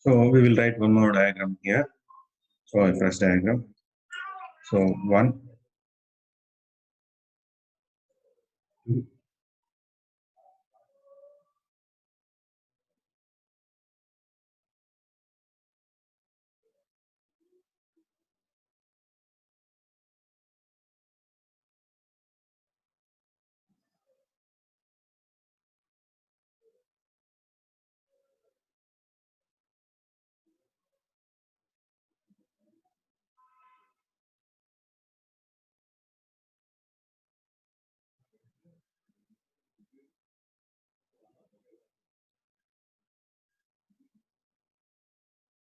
So we will write one more diagram here. So first diagram. So 1, 2,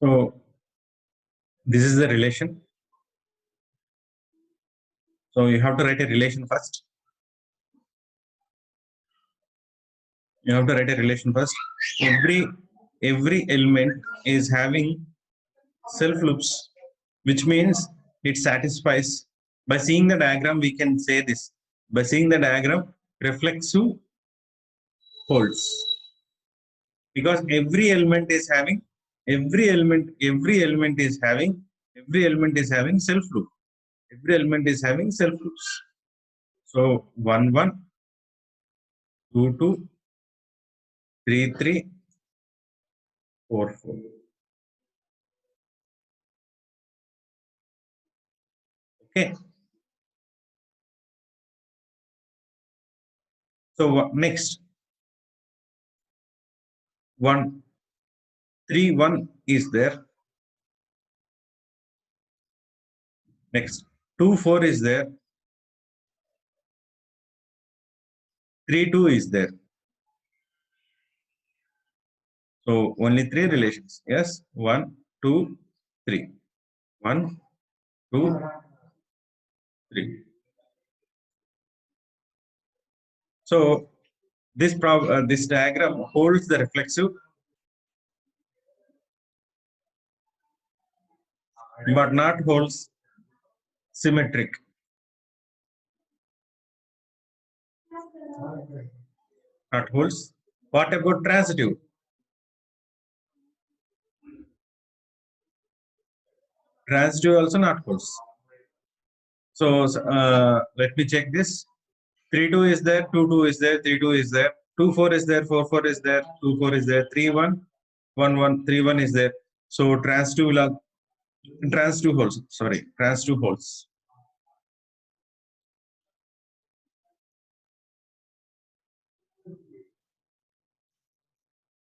so this is the relation. So you have to write a relation first. You have to write a relation first. Every element is having self loops, which means it satisfies. By seeing the diagram, we can say this. By seeing the diagram, reflexive holds, because every element is having self loop. Every element is having self loops. So 1 1, 2 2, 3 3, 4 4. Okay. So next 1 3 1 is there. Next 2 4 is there. 3 2 is there. So only 3 relations. Yes, 1 2 3. 1 2 3. So this diagram holds the reflexive, but not holds symmetric. Not holds. What about transitive? Transitive also not holds. So let me check this. 3 2 is there, 2 2 is there, 3 2 is there, 2 4 is there, 4 4 is there, 2 4 is there, 3 1 1 1 3 1 is there. So transitive holds. Sorry, transitive holds.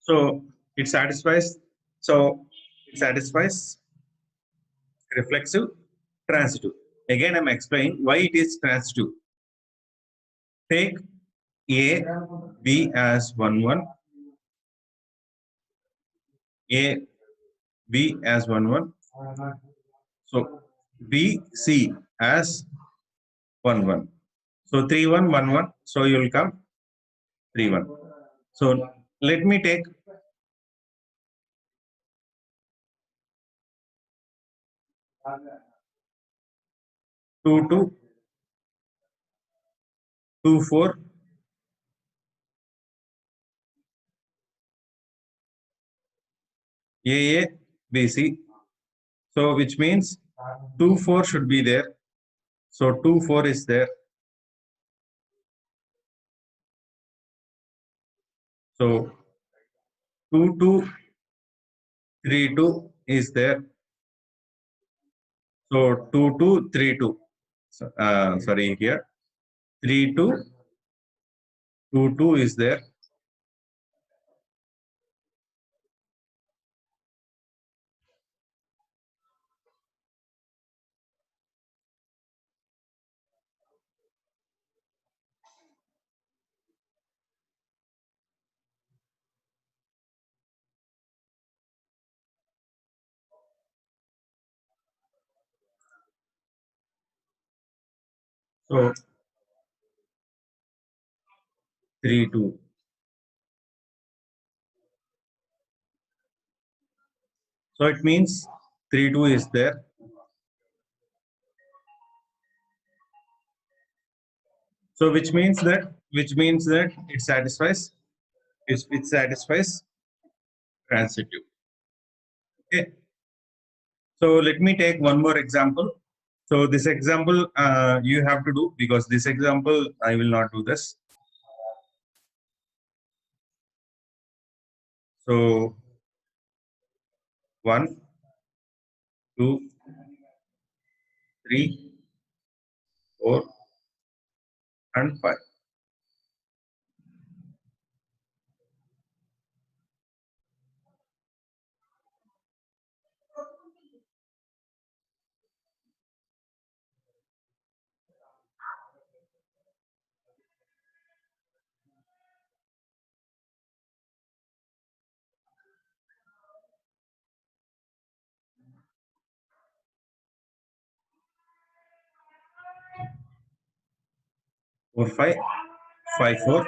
So it satisfies. So it satisfies reflexive, transitive. Again, I'm explaining why it is transitive. Take A, B as 1 1, A, B as 1 1. So B, C as 1 1. So 3 1 1 1. So you will come 3 1. So let me take 2 2, 2 4, A, B, C. So which means 2 4 should be there. So 2 4 is there. So 2 2, 3 2 is there. So 2 2, 3 2. So, sorry, here 3 2, 2 2 is there. So 3 2. So it means 3 2 is there. So which means that it satisfies transitive. Okay. So let me take one more example. So this example you have to do, because this example I will not do this. So 1, 2, 3, 4, and 5. Four, 5, 5, 4,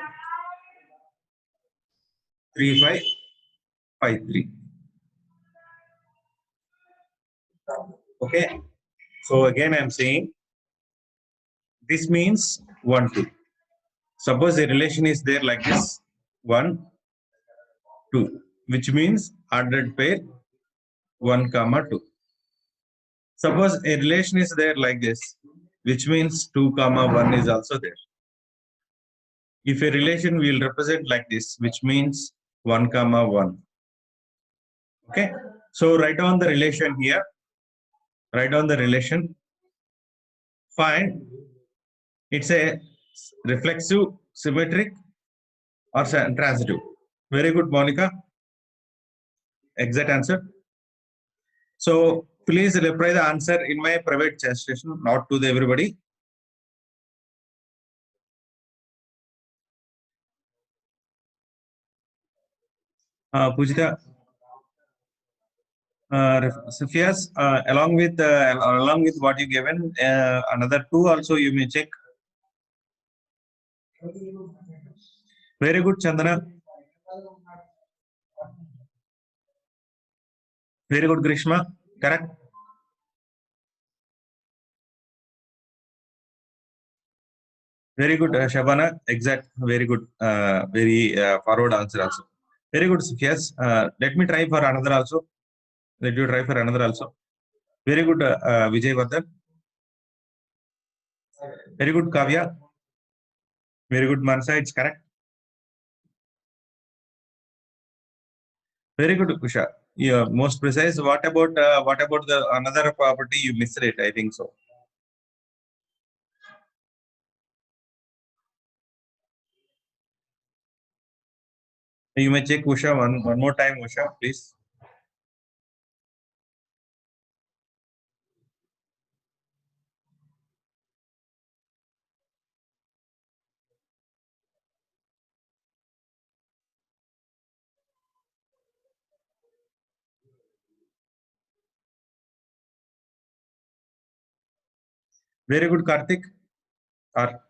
3, 5, 5, 3. Okay. So again, I'm saying this means 1, 2. Suppose a relation is there like this 1, 2, which means ordered pair 1, comma 2. Suppose a relation is there like this, which means 2, comma 1 is also there. If a relation will represent like this, which means 1, comma 1. Okay. So write down the relation here. Write down the relation. Find it's a reflexive, symmetric, or transitive. Very good, Monica. Exact answer. So please reply the answer in my private chat session, not to the everybody. Pujita, Sophia's, along with what you given, another 2 also you may check. Very good, Chandana. Very good, Grishma. Correct. Very good, Shabana. Exact. Very good. Very forward answer also. Very good, Sophia's. Let me try for another also. Let you try for another also. Very good, Vijay Vardhan. Very good, Kavya. Very good, Mansa. It's correct. Very good, Kusha. Yeah, most precise. What about the another property you missed it? I think so. You may check Usha one more time, Usha, please. Very good, Karthik. Or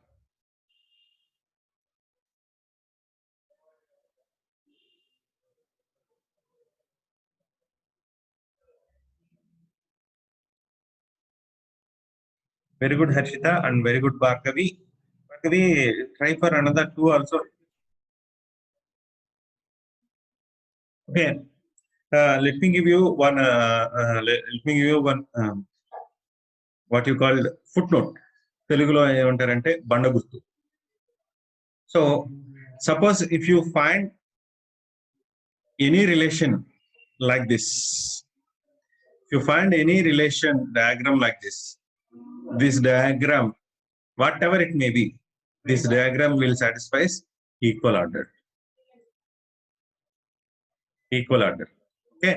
very good, Harshita, and very good, Bhargavi. Bhargavi, try for another 2 also. Okay. Let me give you one. Let me give you one. What you call footnote. Telugulo ఏమంటారంటే బండగుర్తు. So suppose if you find any relation like this, if you find any relation diagram like this diagram, whatever it may be, this diagram will satisfy equal order. Equal order. Okay.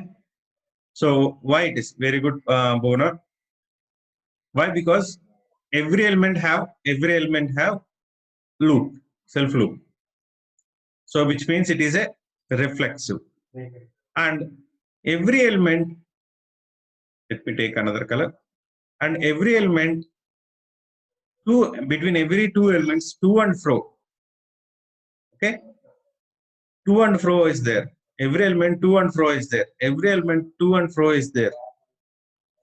So why it is very good, Bona? Why? Because every element have loop, self loop. So which means it is a reflexive. And every element, let me take another color. And every element, between every 2 elements, to and fro. Okay, to and fro is there. Every element to and fro is there. Every element to and fro is there.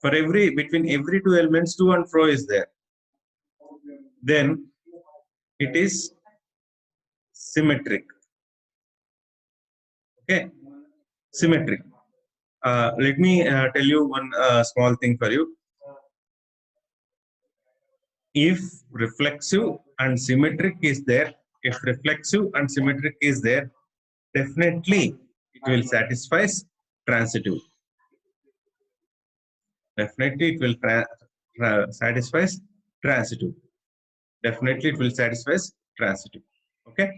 For between every 2 elements, to and fro is there. Then it is symmetric. Okay, symmetric. Let me tell you one small thing for you. If reflexive and symmetric is there, if reflexive and symmetric is there, definitely it will satisfy transitive. Definitely it will satisfy transitive. Definitely it will satisfy transitive. Okay.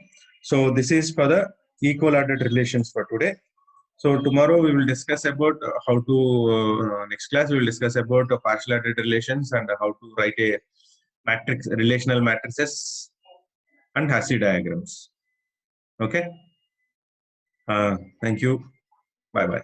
So this is for the equal ordered relations for today. So tomorrow we will discuss about how to, next class we will discuss about partial ordered relations and how to write a matrix, relational matrices and Hasse diagrams. Okay. Thank you. Bye bye.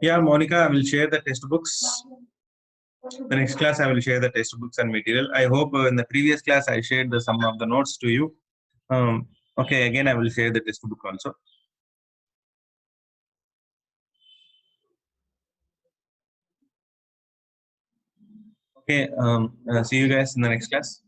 Yeah, Monica, I will share the textbooks. The next class, I will share the textbooks and material. I hope in the previous class, I shared some of the notes to you. Okay, again, I will share the textbook also. Okay, see you guys in the next class.